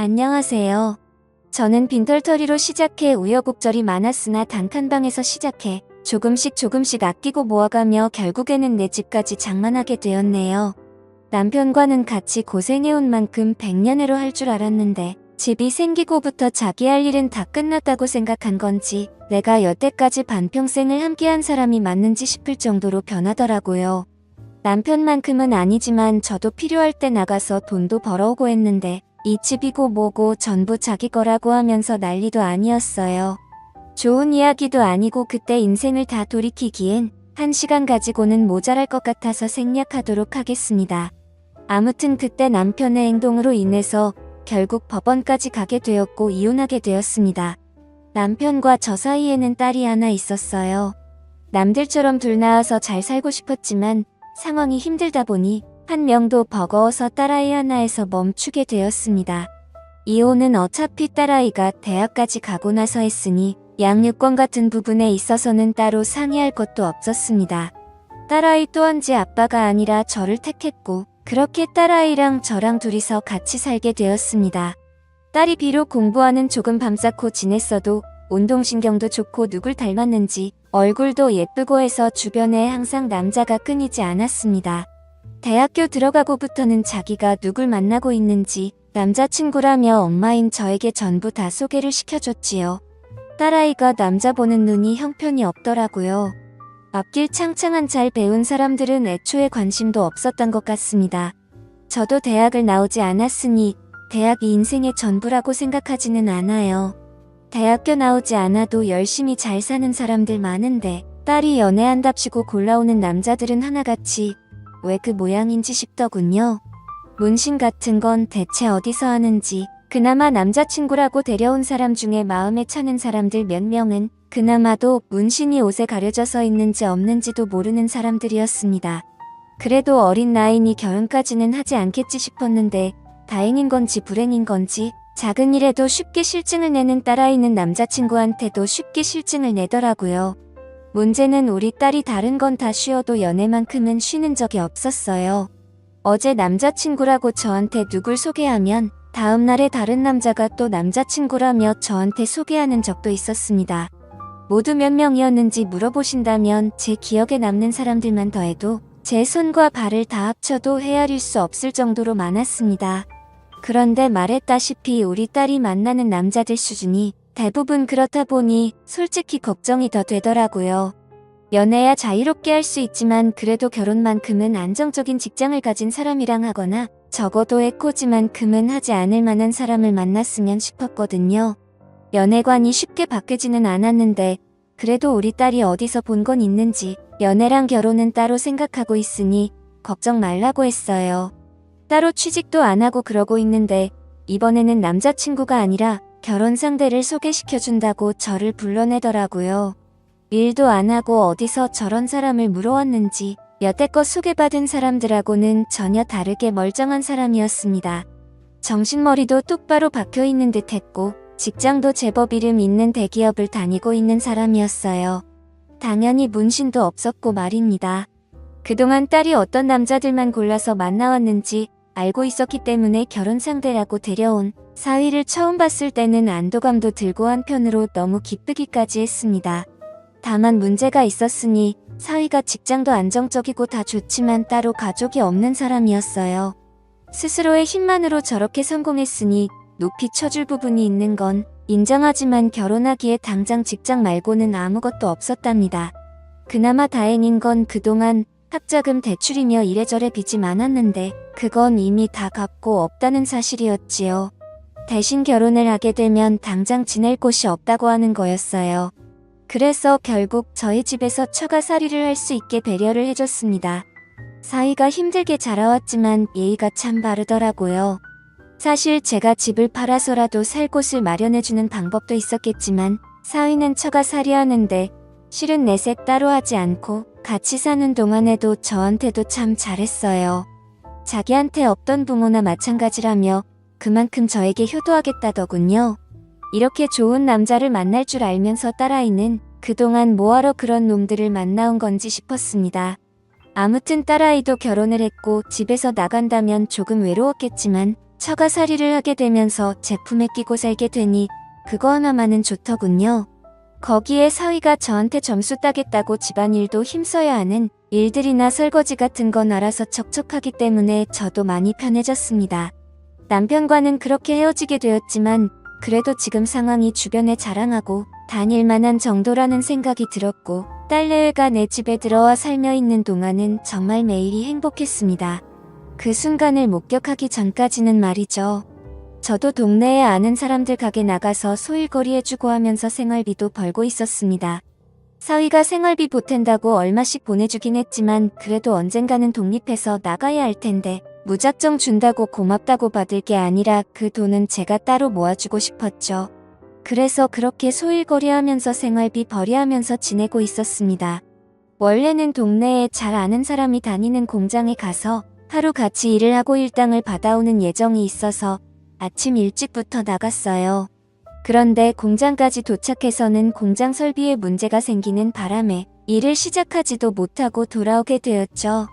안녕하세요. 저는 빈털터리로 시작해 우여곡절이 많았으나 단칸방에서 시작해 조금씩 아끼고 모아가며 결국에는 내 집까지 장만하게 되었네요. 남편과는 같이 고생해온 만큼 백년해로 할 줄 알았는데 집이 생기고부터 자기 할 일은 다 끝났다고 생각한 건지 내가 여태까지 반평생을 함께한 사람이 맞는지 싶을 정도로 변하더라고요. 남편만큼은 아니지만 저도 필요할 때 나가서 돈도 벌어오고 했는데 이 집이고 뭐고 전부 자기 거라고 하면서 난리도 아니었어요. 좋은 이야기도 아니고 그때 인생을 다 돌이키기엔 1시간 가지고는 모자랄 것 같아서 생략하도록 하겠습니다. 아무튼 그때 남편의 행동으로 인해서 결국 법원까지 가게 되었고 이혼하게 되었습니다. 남편과 저 사이에는 딸이 하나 있었어요. 남들처럼 둘 낳아서 잘 살고 싶었지만 상황이 힘들다 보니 한 명도 버거워서 딸아이 하나에서 멈추게 되었습니다. 이혼은 어차피 딸아이가 대학까지 가고 나서 했으니 양육권 같은 부분에 있어서는 따로 상의할 것도 없었습니다. 딸아이 또한 제 아빠가 아니라 저를 택했고 그렇게 딸아이랑 저랑 둘이서 같이 살게 되었습니다. 딸이 비록 공부하는 조금 밤쌓고 지냈어도 운동신경도 좋고 누굴 닮았는지 얼굴도 예쁘고 해서 주변에 항상 남자가 끊이지 않았습니다. 대학교 들어가고부터는 자기가 누굴 만나고 있는지 남자친구라며 엄마인 저에게 전부 다 소개를 시켜줬지요. 딸아이가 남자 보는 눈이 형편이 없더라고요. 앞길 창창한 잘 배운 사람들은 애초에 관심도 없었던 것 같습니다. 저도 대학을 나오지 않았으니 대학이 인생의 전부라고 생각하지는 않아요. 대학교 나오지 않아도 열심히 잘 사는 사람들 많은데 딸이 연애한답시고 골라오는 남자들은 하나같이 왜 그 모양인지 싶더군요. 문신 같은 건 대체 어디서 하는지 그나마 남자친구라고 데려온 사람 중에 마음에 차는 사람들 몇 명은 그나마도 문신이 옷에 가려져서 있는지 없는지도 모르는 사람들이었습니다. 그래도 어린 나이니 결혼까지는 하지 않겠지 싶었는데 다행인 건지 불행인 건지 작은 일에도 쉽게 실증을 내는 딸아이는 남자친구한테도 쉽게 실증을 내더라고요. 문제는 우리 딸이 다른 건 다 쉬어도 연애만큼은 쉬는 적이 없었어요. 어제 남자친구라고 저한테 누굴 소개하면 다음날에 다른 남자가 또 남자친구라며 저한테 소개하는 적도 있었습니다. 모두 몇 명이었는지 물어보신다면 제 기억에 남는 사람들만 더해도 제 손과 발을 다 합쳐도 헤아릴 수 없을 정도로 많았습니다. 그런데 말했다시피 우리 딸이 만나는 남자들 수준이 대부분 그렇다 보니 솔직히 걱정이 더 되더라고요. 연애야 자유롭게 할 수 있지만 그래도 결혼만큼은 안정적인 직장을 가진 사람이랑 하거나 적어도 해코지만큼은 하지 않을 만한 사람을 만났으면 싶었거든요. 연애관이 쉽게 바뀌지는 않았는데 그래도 우리 딸이 어디서 본 건 있는지 연애랑 결혼은 따로 생각하고 있으니 걱정 말라고 했어요. 따로 취직도 안 하고 그러고 있는데 이번에는 남자친구가 아니라 결혼 상대를 소개시켜준다고 저를 불러내더라고요. 일도 안 하고 어디서 저런 사람을 물어왔는지 여태껏 소개받은 사람들하고는 전혀 다르게 멀쩡한 사람이었습니다. 정신머리도 똑바로 박혀있는 듯 했고 직장도 제법 이름 있는 대기업을 다니고 있는 사람이었어요. 당연히 문신도 없었고 말입니다. 그동안 딸이 어떤 남자들만 골라서 만나왔는지 알고 있었기 때문에 결혼 상대라고 데려온 사위를 처음 봤을 때는 안도감도 들고 한편으로 너무 기쁘기까지 했습니다. 다만 문제가 있었으니 사위가 직장도 안정적이고 다 좋지만 따로 가족이 없는 사람이었어요. 스스로의 힘만으로 저렇게 성공했으니 높이 쳐줄 부분이 있는 건 인정하지만 결혼하기에 당장 직장 말고는 아무것도 없었답니다. 그나마 다행인 건 그동안 학자금 대출이며 이래저래 빚이 많았는데 그건 이미 다 갚고 없다는 사실이었지요. 대신 결혼을 하게 되면 당장 지낼 곳이 없다고 하는 거였어요. 그래서 결국 저희 집에서 처가살이를 할 수 있게 배려를 해줬습니다. 사위가 힘들게 자라왔지만 예의가 참 바르더라고요. 사실 제가 집을 팔아서라도 살 곳을 마련해주는 방법도 있었겠지만 사위는 처가살이 하는데 실은 내색 따로 하지 않고 같이 사는 동안에도 저한테도 참 잘했어요. 자기한테 없던 부모나 마찬가지라며 그만큼 저에게 효도하겠다더군요. 이렇게 좋은 남자를 만날 줄 알면서 딸아이는 그동안 뭐하러 그런 놈들을 만나온 건지 싶었습니다. 아무튼 딸아이도 결혼을 했고 집에서 나간다면 조금 외로웠겠지만 처가살이를 하게 되면서 제품에 끼고 살게 되니 그거 하나만은 좋더군요. 거기에 사위가 저한테 점수 따겠다고 집안일도 힘써야 하는 일들이나 설거지 같은 건 알아서 척척하기 때문에 저도 많이 편해졌습니다. 남편과는 그렇게 헤어지게 되었지만 그래도 지금 상황이 주변에 자랑하고 다닐 만한 정도라는 생각이 들었고 딸내외가 내 집에 들어와 살며 있는 동안은 정말 매일이 행복했습니다. 그 순간을 목격하기 전까지는 말이죠. 저도 동네에 아는 사람들 가게 나가서 소일거리 해주고 하면서 생활비도 벌고 있었습니다. 사위가 생활비 보탠다고 얼마씩 보내주긴 했지만 그래도 언젠가는 독립해서 나가야 할 텐데 무작정 준다고 고맙다고 받을 게 아니라 그 돈은 제가 따로 모아주고 싶었죠. 그래서 그렇게 소일거리 하면서 생활비 벌이하면서 지내고 있었습니다. 원래는 동네에 잘 아는 사람이 다니는 공장에 가서 하루 같이 일을 하고 일당을 받아오는 예정이 있어서 아침 일찍부터 나갔어요. 그런데 공장까지 도착해서는 공장 설비에 문제가 생기는 바람에 일을 시작하지도 못하고 돌아오게 되었죠.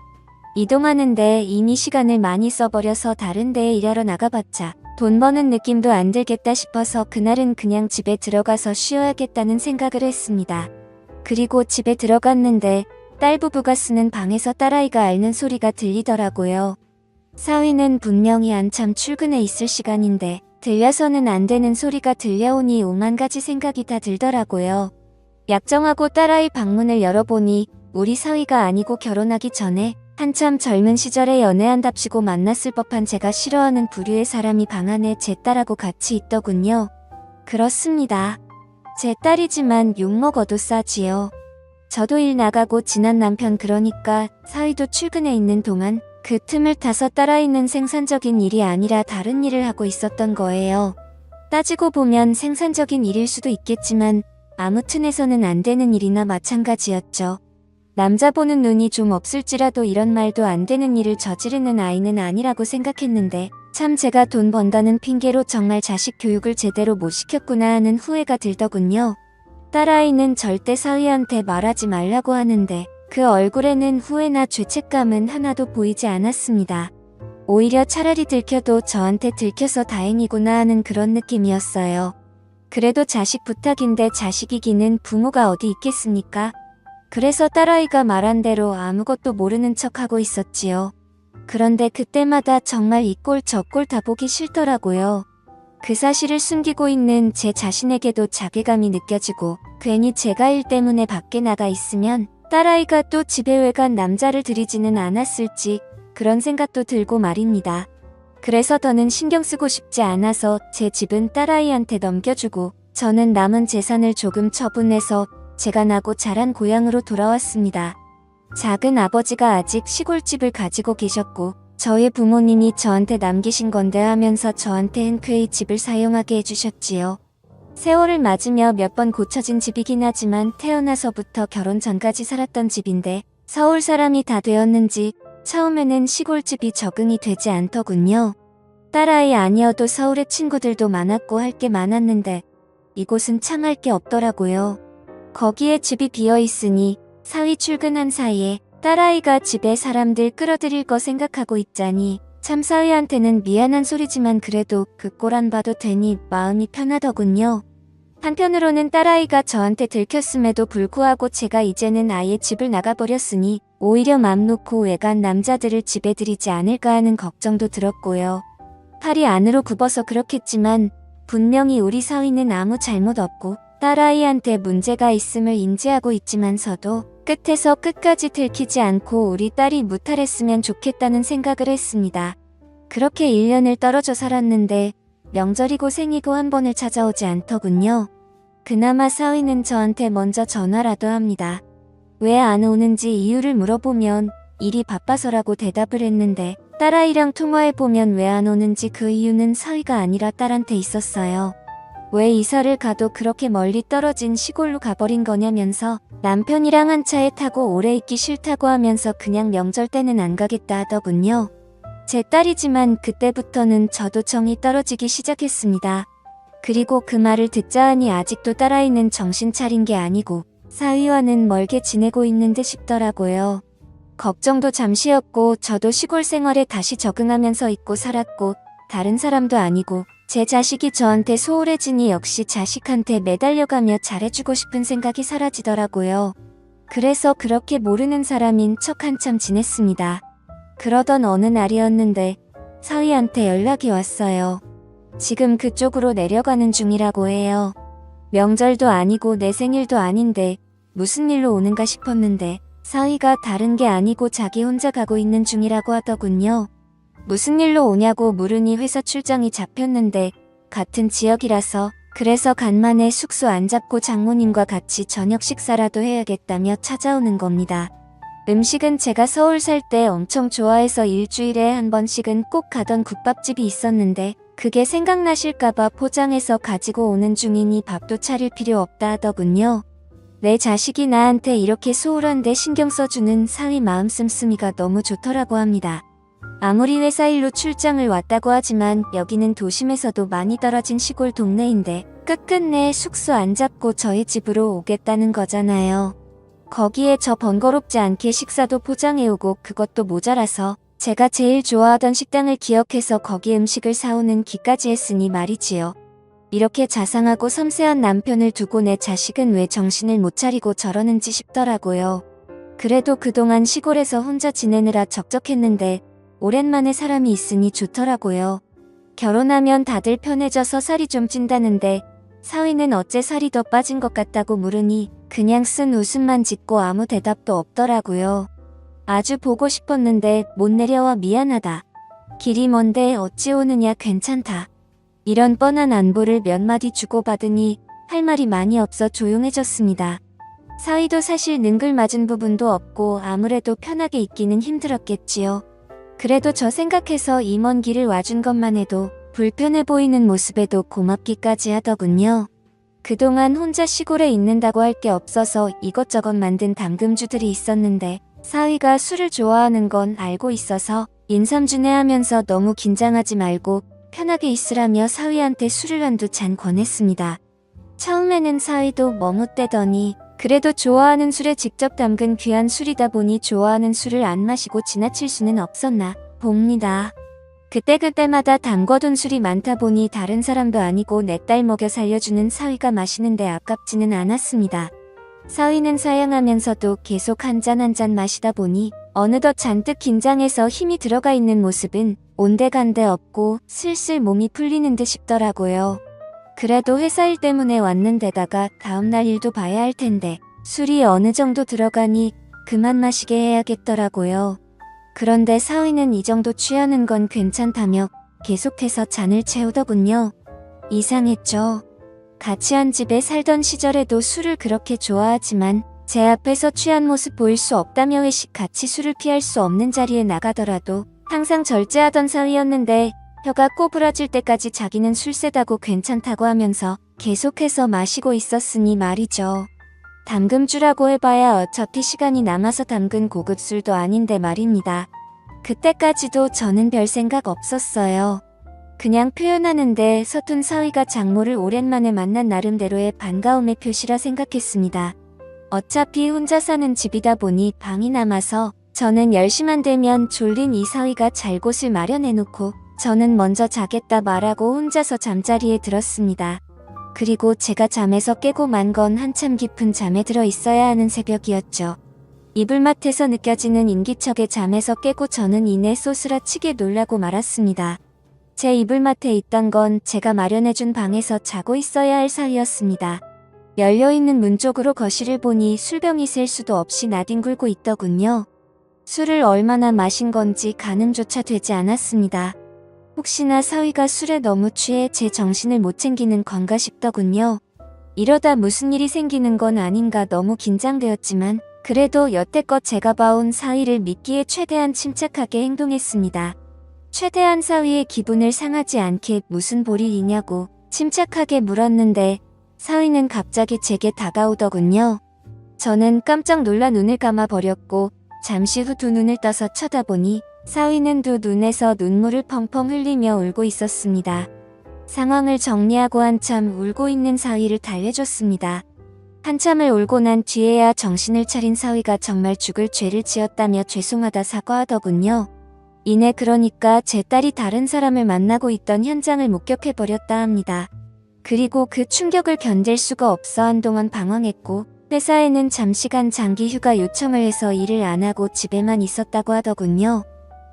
이동하는데 이미 시간을 많이 써버려서 다른 데에 일하러 나가봤자 돈 버는 느낌도 안 들겠다 싶어서 그날은 그냥 집에 들어가서 쉬어야겠다는 생각을 했습니다. 그리고 집에 들어갔는데 딸 부부가 쓰는 방에서 딸아이가 앓는 소리가 들리더라고요. 사위는 분명히 한참 출근해 있을 시간인데 들려서는 안 되는 소리가 들려오니 오만 가지 생각이 다 들더라고요. 약정하고 딸아이 방문을 열어보니 우리 사위가 아니고 결혼하기 전에 한참 젊은 시절에 연애한답시고 만났을 법한 제가 싫어하는 부류의 사람이 방 안에 제 딸하고 같이 있더군요. 그렇습니다. 제 딸이지만 욕먹어도 싸지요. 저도 일 나가고 지난 남편 그러니까 사위도 출근해 있는 동안 그 틈을 타서 딸아이는 생산적인 일이 아니라 다른 일을 하고 있었던 거예요. 따지고 보면 생산적인 일일 수도 있겠지만 아무 튼에서는 안 되는 일이나 마찬가지였죠. 남자 보는 눈이 좀 없을지라도 이런 말도 안 되는 일을 저지르는 아이는 아니라고 생각했는데 참 제가 돈 번다는 핑계로 정말 자식 교육을 제대로 못 시켰구나 하는 후회가 들더군요. 딸아이는 절대 사위한테 말하지 말라고 하는데 그 얼굴에는 후회나 죄책감은 하나도 보이지 않았습니다. 오히려 차라리 들켜도 저한테 들켜서 다행이구나 하는 그런 느낌이었어요. 그래도 자식 부탁인데 자식이기는 부모가 어디 있겠습니까? 그래서 딸아이가 말한 대로 아무것도 모르는 척하고 있었지요. 그런데 그때마다 정말 이 꼴 저 꼴 다 보기 싫더라고요. 그 사실을 숨기고 있는 제 자신에게도 자괴감이 느껴지고 괜히 제가 일 때문에 밖에 나가 있으면 딸아이가 또 집에 외간 남자를 들이지는 않았을지 그런 생각도 들고 말입니다. 그래서 더는 신경 쓰고 싶지 않아서 제 집은 딸아이한테 넘겨주고 저는 남은 재산을 조금 처분해서 제가 나고 자란 고향으로 돌아왔습니다. 작은 아버지가 아직 시골집을 가지고 계셨고 저희 부모님이 저한테 남기신 건데 하면서 저한테 흔쾌히 집을 사용하게 해주셨지요. 세월을 맞으며 몇 번 고쳐진 집이긴 하지만 태어나서부터 결혼 전까지 살았던 집인데 서울 사람이 다 되었는지 처음에는 시골집이 적응이 되지 않더군요. 딸아이 아니어도 서울에 친구들도 많았고 할 게 많았는데 이곳은 참 할 게 없더라고요. 거기에 집이 비어있으니 사위 출근한 사이에 딸아이가 집에 사람들 끌어들일 거 생각하고 있자니 참 사위한테는 미안한 소리지만 그래도 그 꼴 안 봐도 되니 마음이 편하더군요. 한편으로는 딸아이가 저한테 들켰음에도 불구하고 제가 이제는 아예 집을 나가버렸으니 오히려 맘 놓고 외간 남자들을 집에 들이지 않을까 하는 걱정도 들었고요. 팔이 안으로 굽어서 그렇겠지만 분명히 우리 사위는 아무 잘못 없고 딸아이한테 문제가 있음을 인지하고 있지만서도 끝에서 끝까지 들키지 않고 우리 딸이 무탈했으면 좋겠다는 생각을 했습니다. 그렇게 1년을 떨어져 살았는데 명절이고 생이고 한 번을 찾아오지 않더군요. 그나마 사위는 저한테 먼저 전화라도 합니다. 왜 안 오는지 이유를 물어보면 일이 바빠서라고 대답을 했는데 딸아이랑 통화해보면 왜 안 오는지 그 이유는 사위가 아니라 딸한테 있었어요. 왜 이사를 가도 그렇게 멀리 떨어진 시골로 가버린 거냐면서 남편이랑 한 차에 타고 오래 있기 싫다고 하면서 그냥 명절 때는 안 가겠다 하더군요. 제 딸이지만 그때부터는 저도 정이 떨어지기 시작했습니다. 그리고 그 말을 듣자 하니 아직도 딸아이는 정신 차린 게 아니고 사위와는 멀게 지내고 있는 듯 싶더라고요. 걱정도 잠시였고 저도 시골 생활에 다시 적응하면서 있고 살았고 다른 사람도 아니고 제 자식이 저한테 소홀해지니 역시 자식한테 매달려가며 잘해주고 싶은 생각이 사라지더라고요. 그래서 그렇게 모르는 사람인 척 한참 지냈습니다. 그러던 어느 날이었는데 사위한테 연락이 왔어요. 지금 그쪽으로 내려가는 중이라고 해요. 명절도 아니고 내 생일도 아닌데 무슨 일로 오는가 싶었는데 사위가 다른 게 아니고 자기 혼자 가고 있는 중이라고 하더군요. 무슨 일로 오냐고 물으니 회사 출장이 잡혔는데 같은 지역이라서 그래서 간만에 숙소 안 잡고 장모님과 같이 저녁 식사라도 해야겠다며 찾아오는 겁니다. 음식은 제가 서울 살 때 엄청 좋아해서 일주일에 한 번씩은 꼭 가던 국밥집이 있었는데 그게 생각나실까봐 포장해서 가지고 오는 중이니 밥도 차릴 필요 없다 하더군요. 내 자식이 나한테 이렇게 소홀한데 신경 써주는 사위 마음 씀씀이가 너무 좋더라고 합니다. 아무리 회사 일로 출장을 왔다고 하지만 여기는 도심에서도 많이 떨어진 시골 동네인데 끝끝내 숙소 안 잡고 저희 집으로 오겠다는 거잖아요. 거기에 저 번거롭지 않게 식사도 포장해오고 그것도 모자라서 제가 제일 좋아하던 식당을 기억해서 거기 음식을 사오는 기까지 했으니 말이지요. 이렇게 자상하고 섬세한 남편을 두고 내 자식은 왜 정신을 못 차리고 저러는지 싶더라고요. 그래도 그동안 시골에서 혼자 지내느라 적적했는데 오랜만에 사람이 있으니 좋더라고요. 결혼하면 다들 편해져서 살이 좀 찐다는데 사위는 어째 살이 더 빠진 것 같다고 물으니 그냥 쓴 웃음만 짓고 아무 대답도 없더라고요. 아주 보고 싶었는데 못 내려와 미안하다. 길이 먼데 어찌 오느냐 괜찮다. 이런 뻔한 안부를 몇 마디 주고받으니 할 말이 많이 없어 조용해졌습니다. 사위도 사실 능글맞은 부분도 없고 아무래도 편하게 있기는 힘들었겠지요. 그래도 저 생각해서 이 먼 길을 와준 것만 해도 불편해 보이는 모습에도 고맙기까지 하더군요. 그동안 혼자 시골에 있는다고 할 게 없어서 이것저것 만든 담금주들이 있었는데 사위가 술을 좋아하는 건 알고 있어서 인삼주내하면서 너무 긴장하지 말고 편하게 있으라며 사위한테 술을 한두 잔 권했습니다. 처음에는 사위도 머뭇대더니 그래도 좋아하는 술에 직접 담근 귀한 술이다 보니 좋아하는 술을 안 마시고 지나칠 수는 없었나 봅니다. 그때그때마다 담궈둔 술이 많다 보니 다른 사람도 아니고 내 딸 먹여 살려주는 사위가 마시는데 아깝지는 않았습니다. 사위는 사양하면서도 계속 한 잔 한 잔 마시다 보니 어느덧 잔뜩 긴장해서 힘이 들어가 있는 모습은 온데간데 없고 슬슬 몸이 풀리는 듯 싶더라고요. 그래도 회사 일 때문에 왔는데다가 다음날 일도 봐야 할 텐데 술이 어느 정도 들어가니 그만 마시게 해야겠더라고요. 그런데 사위는 이 정도 취하는 건 괜찮다며 계속해서 잔을 채우더군요. 이상했죠. 같이 한 집에 살던 시절에도 술을 그렇게 좋아하지만 제 앞에서 취한 모습 보일 수 없다며 회식 같이 술을 피할 수 없는 자리에 나가더라도 항상 절제하던 사위였는데 혀가 꼬부라질 때까지 자기는 술 세다고 괜찮다고 하면서 계속해서 마시고 있었으니 말이죠. 담금주라고 해봐야 어차피 시간이 남아서 담근 고급 술도 아닌데 말입니다. 그때까지도 저는 별 생각 없었어요. 그냥 표현하는데 서툰 사위가 장모를 오랜만에 만난 나름대로의 반가움의 표시라 생각했습니다. 어차피 혼자 사는 집이다 보니 방이 남아서 저는 10시만 되면 졸린 이 사위가 잘 곳을 마련해놓고 저는 먼저 자겠다 말하고 혼자서 잠자리에 들었습니다. 그리고 제가 잠에서 깨고 만 건 한참 깊은 잠에 들어 있어야 하는 새벽이었죠. 이불맛에서 느껴지는 인기척에 잠에서 깨고 저는 이내 쏘스라치게 놀라고 말았습니다. 제 이불맛에 있던 건 제가 마련해준 방에서 자고 있어야 할 사위였습니다. 열려있는 문 쪽으로 거실을 보니 술병이 셀 수도 없이 나뒹굴고 있더군요. 술을 얼마나 마신 건지 가늠조차 되지 않았습니다. 혹시나 사위가 술에 너무 취해 제 정신을 못 챙기는 건가 싶더군요. 이러다 무슨 일이 생기는 건 아닌가 너무 긴장되었지만 그래도 여태껏 제가 봐온 사위를 믿기에 최대한 침착하게 행동했습니다. 최대한 사위의 기분을 상하지 않게 무슨 볼일이냐고 침착하게 물었는데 사위는 갑자기 제게 다가오더군요. 저는 깜짝 놀라 눈을 감아버렸고 잠시 후 두 눈을 떠서 쳐다보니 사위는 두 눈에서 눈물을 펑펑 흘리며 울고 있었습니다. 상황을 정리하고 한참 울고 있는 사위를 달래줬습니다. 한참을 울고 난 뒤에야 정신을 차린 사위가 정말 죽을 죄를 지었다며 죄송하다 사과하더군요. 이내 그러니까 제 딸이 다른 사람을 만나고 있던 현장을 목격해버렸다 합니다. 그리고 그 충격을 견딜 수가 없어 한동안 방황했고 회사에는 잠시간 장기 휴가 요청을 해서 일을 안 하고 집에만 있었다고 하더군요.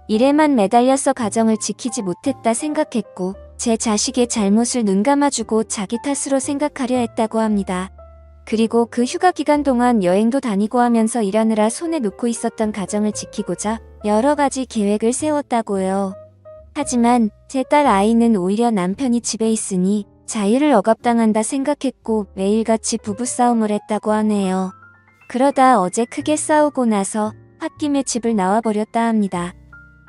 일에만 매달려서 가정을 지키지 못했다 생각했고 제 자식의 잘못을 눈감아주고 자기 탓으로 생각하려 했다고 합니다. 그리고 그 휴가 기간 동안 여행도 다니고 하면서 일하느라 손에 놓고 있었던 가정을 지키고자 여러 가지 계획을 세웠다고요. 하지만 제 딸 아이는 오히려 남편이 집에 있으니 자유를 억압당한다 생각했고 매일같이 부부싸움을 했다고 하네요. 그러다 어제 크게 싸우고 나서 홧김에 집을 나와버렸다 합니다.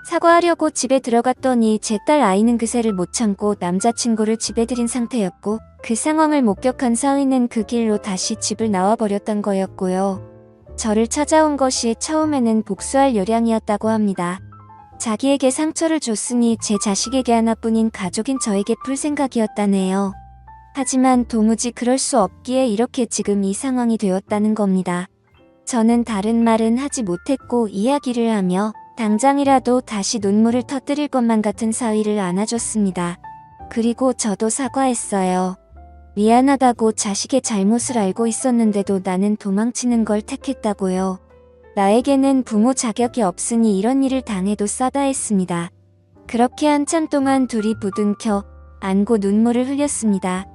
사과하려고 집에 들어갔더니 제 딸 아이는 그새를 못 참고 남자친구를 집에 들인 상태였고 그 상황을 목격한 사위는 그 길로 다시 집을 나와버렸던 거였고요. 저를 찾아온 것이 처음에는 복수할 요량이었다고 합니다. 자기에게 상처를 줬으니 제 자식에게 하나뿐인 가족인 저에게 풀 생각이었다네요. 하지만 도무지 그럴 수 없기에 이렇게 지금 이 상황이 되었다는 겁니다. 저는 다른 말은 하지 못했고 이야기를 하며 당장이라도 다시 눈물을 터뜨릴 것만 같은 사위를 안아줬습니다. 그리고 저도 사과했어요. 미안하다고 자식의 잘못을 알고 있었는데도 나는 도망치는 걸 택했다고요. 나에게는 부모 자격이 없으니 이런 일을 당해도 싸다 했습니다. 그렇게 한참 동안 둘이 부둥켜 안고 눈물을 흘렸습니다.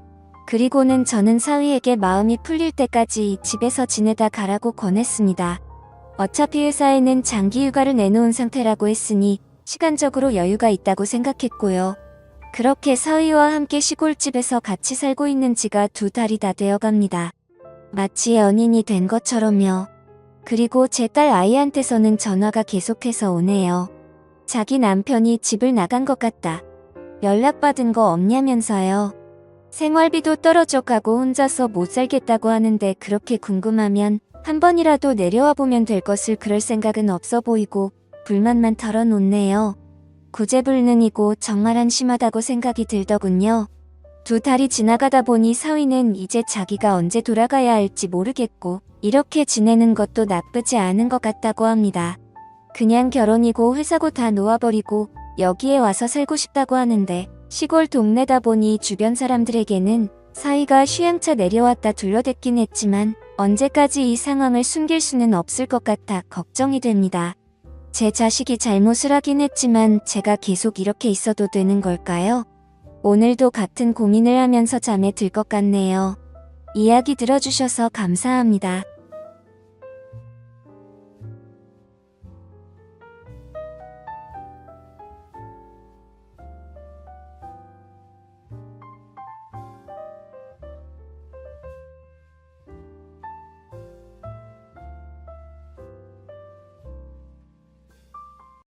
그리고는 저는 사위에게 마음이 풀릴 때까지 이 집에서 지내다 가라고 권했습니다. 어차피 회사에는 장기 휴가를 내놓은 상태라고 했으니 시간적으로 여유가 있다고 생각했고요. 그렇게 사위와 함께 시골집에서 같이 살고 있는 지가 2달이 다 되어갑니다. 마치 연인이 된 것처럼요. 그리고 제 딸 아이한테서는 전화가 계속해서 오네요. 자기 남편이 집을 나간 것 같다. 연락받은 거 없냐면서요. 생활비도 떨어져 가고 혼자서 못 살겠다고 하는데 그렇게 궁금하면 한 번이라도 내려와 보면 될 것을 그럴 생각은 없어 보이고 불만만 털어놓네요. 구제불능이고 정말 한심하다고 생각이 들더군요. 2달이 지나가다 보니 사위는 이제 자기가 언제 돌아가야 할지 모르겠고 이렇게 지내는 것도 나쁘지 않은 것 같다고 합니다. 그냥 결혼이고 회사고 다 놓아버리고 여기에 와서 살고 싶다고 하는데 시골 동네다 보니 주변 사람들에게는 사위가 휴양차 내려왔다 둘러댔긴 했지만 언제까지 이 상황을 숨길 수는 없을 것 같아 걱정이 됩니다. 제 자식이 잘못을 하긴 했지만 제가 계속 이렇게 있어도 되는 걸까요? 오늘도 같은 고민을 하면서 잠에 들 것 같네요. 이야기 들어주셔서 감사합니다.